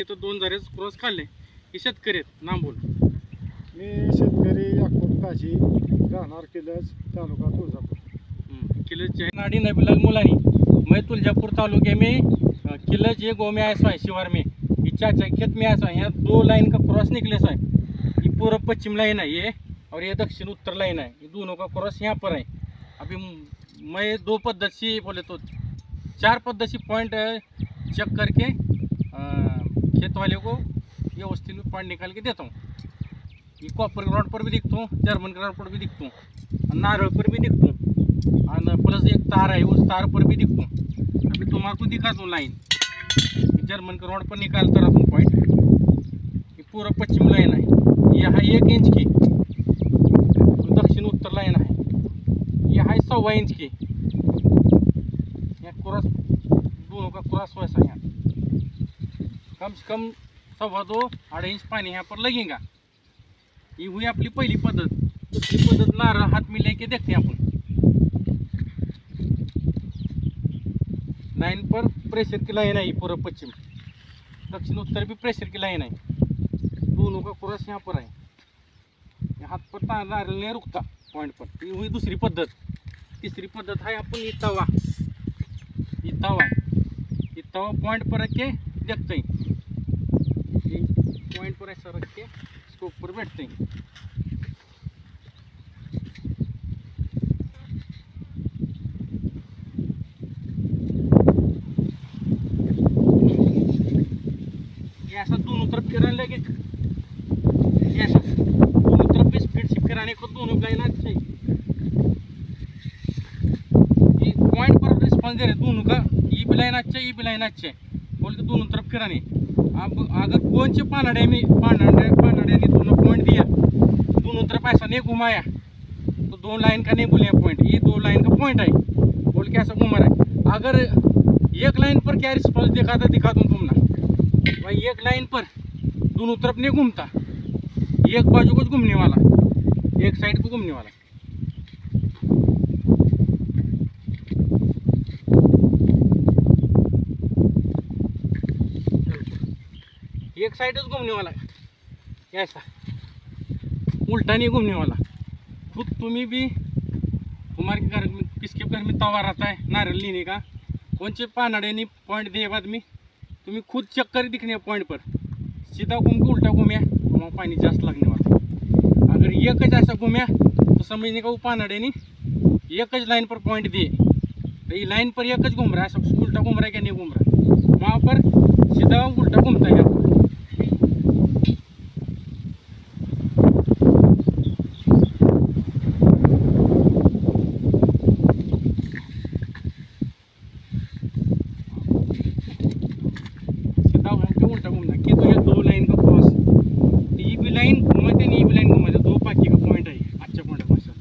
तर 2 झऱ्याचं क्रॉस खाल्ले. हे शेतकरी आहेत. नाम बोल. मी शेतकरी याकूब काजी, राहणार किलज, तालुका तुळजापूर. किलज नाडी नबीलाल मुलानी, मैं तुलजापुर तालुके में किलज ये गाँव में आया सो है, शिवार में ये चाचा खेत में आया सो है. यहाँ 2 लाइन का क्रॉस निकले सो है. ये पूर्व पश्चिम लाइन है ये, और ये दक्षिण उत्तर लाइन है. ये दोनों का क्रॉस यहाँ पर है. अभी मैं 2 पद्धत से बोले तो 4 पद्धत से पॉइंट चेक करके खेत वाले को व्यवस्थित में पॉइंट निकाल के देता हूँ. ये कॉपर ग्राउंड पर भी दिखता हूँ, जर्मन ग्राउंड पर भी दिखता हूँ, नारळ पर भी दिखता हूँ, और प्लस एक तार है उस तार पर भी दिखता हूँ. अभी तुम्हारा दिखाता हूँ लाइन. जर्मन ग्राउंड पर निकालता रहता हूँ पॉइंट. ये पूरा पश्चिम लाइन है. यह है 1 इंच की. दक्षिण उत्तर लाइन है. यह है 1.25 इंच की. यहाँ क्रॉस दोनों का क्रॉस वैसा है. कम से कम 2.25-2.5 इंच पानी यहाँ पर लगेगा. ये हुई अपनी पहली पद्धत. दूसरी पद्धत नारळ हाथ में लेके देखते हैं अपन. लाइन पर प्रेशर की लाइन है. पूर्व पश्चिम दक्षिण उत्तर भी प्रेशर की लाइन है. दोनों का क्रॉस यहाँ पर है. हाथ पर नारळ नहीं रुकता पॉइंट पर. ये हुई दूसरी पद्धत. तीसरी पद्धत है अपन ये तवा. ये तवा है. ये तवा पॉइंट पर रख के देखते हैं. पॉइंट पर ऐसा रख के इसको ऊपर बैठते हैं. ऐसा दोनों तरफ फिराने लगे. ऐसा दोनों तरफ भी स्पीड से फिराने को दोनों का ना चाहिए. ये पॉइंट पर रिस्पॉन्स दे रहे दोनों का. ये भी लाइन अच्छा है, ये भी लाइन अच्छा है बोल के दोनों तरफ फिराने. अब अगर कौन से पानाड़े ने दोनों पॉइंट दिया, दोनों तरफ ऐसा नहीं घुमाया तो 2 लाइन का नहीं बोले पॉइंट. ये 2 लाइन का पॉइंट है बोल के ऐसा घुमा रहा है. अगर 1 लाइन पर क्या रिस्पॉन्स दिखा दूँ तुमने भाई. 1 लाइन पर दोनों तरफ नहीं घूमता. एक बाजू को घूमने वाला, एक साइड को घूमने वाला. एक साइड घूमने वाला है. ऐसा उल्टा नहीं घूमने वाला. खुद तुम्हें भी तुम्हारे घर में किसके घर में तवा रहता है नारियल लेने का, कौन से पानाड़े ने पॉइंट दिए बाद में तुम्हें खुद चेक कर दिखने पॉइंट पर. सीधा घूम के उल्टा घूमया वहाँ पानी जास्त लगने वाला. अगर एक ऐसा घूमया तो समझने का वो पानाड़े ने एक लाइन पर पॉइंट दिए. तो ये लाइन पर एक घूम रहा है, सब उल्टा घूम रहा है क्या नहीं घूम रहा है. वहाँ पर सीधा उल्टा घूमता है. यहाँ पर उल्टा घूमना कि तो ये 2 लाइन का क्रॉस. ये भी लाइन घुमाते नहीं, ये भी लाइन घुमाते. 2 पाकी का पॉइंट है. अच्छा पॉइंट है माशा.